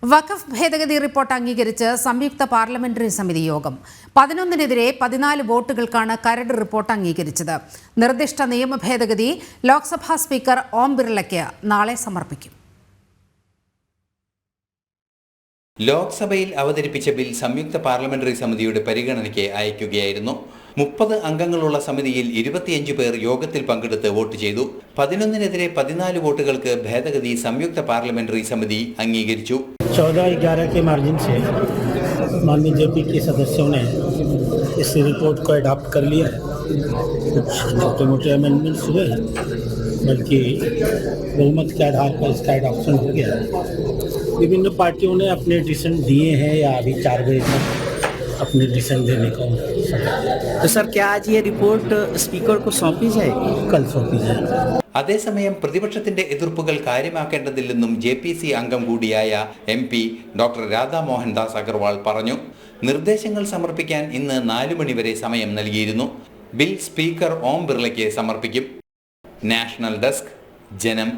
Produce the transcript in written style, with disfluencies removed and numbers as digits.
വഖഫ് ഭേദഗതി റിപ്പോർട്ട് അംഗീകരിച്ച് സംയുക്ത പാർലമെന്ററി സമിതി യോഗം 11-നെതിരെ 14 വോട്ടുകൾക്കാണ് കരട് റിപ്പോർട്ട് അംഗീകരിച്ചത്. നിർദ്ദിഷ്ട നിയമ ഭേദഗതി ലോക്സഭാ സ്പീക്കർ ഓം ബിർളയ്ക്ക് നാളെ സമർപ്പിക്കും. ലോക്സഭയിൽ അവതരിപ്പിച്ച ബിൽ സംയുക്ത പാർലമെന്ററി സമിതിയുടെ പരിഗണനയ്ക്ക് അയക്കുകയായിരുന്നു. 30 അംഗങ്ങളുള്ള സമിതിയിൽ 25 പേർ യോഗത്തിൽ പങ്കെടുത്ത് വോട്ട് ചെയ്തു. 11-നെതിരെ 14 വോട്ടുകൾക്ക് ഭേദഗതി സംയുക്ത പാർലമെന്ററി സമിതി അംഗീകരിച്ചു. 14-11 के मार्जिन से माननीय जेपी के सदस्यों ने इस रिपोर्ट को अडॉप्ट कर लिया है. कुछ छोटे मोटे अमेंडमेंट्स हुए हैं, बल्कि बहुमत के आधार पर इसका अडॉप्शन हो गया है. विभिन्न पार्टियों ने अपने डिसीजन दिए हैं या अभी 4 बजे तक अपने डिसीजन देने का. तो सर, क्या आज ये रिपोर्ट स्पीकर को सौंपी जाएगी? कल सौंपी जाएगी. അതേസമയം പ്രതിപക്ഷത്തിന്റെ എതിർപ്പുകൾ കാര്യമാക്കേണ്ടതില്ലെന്നും JPC അംഗം കൂടിയായ MP ഡോക്ടർ രാധാ മോഹൻദാസ് അഗർവാൾ പറഞ്ഞു. നിർദ്ദേശങ്ങൾ സമർപ്പിക്കാൻ ഇന്ന് 4 മണി വരെ സമയം നൽകിയിരുന്നു. ബിൽ സ്പീക്കർ ഓം ബിർളയ്ക്ക് സമർപ്പിക്കും. നാഷണൽ ഡെസ്ക്, ജനം.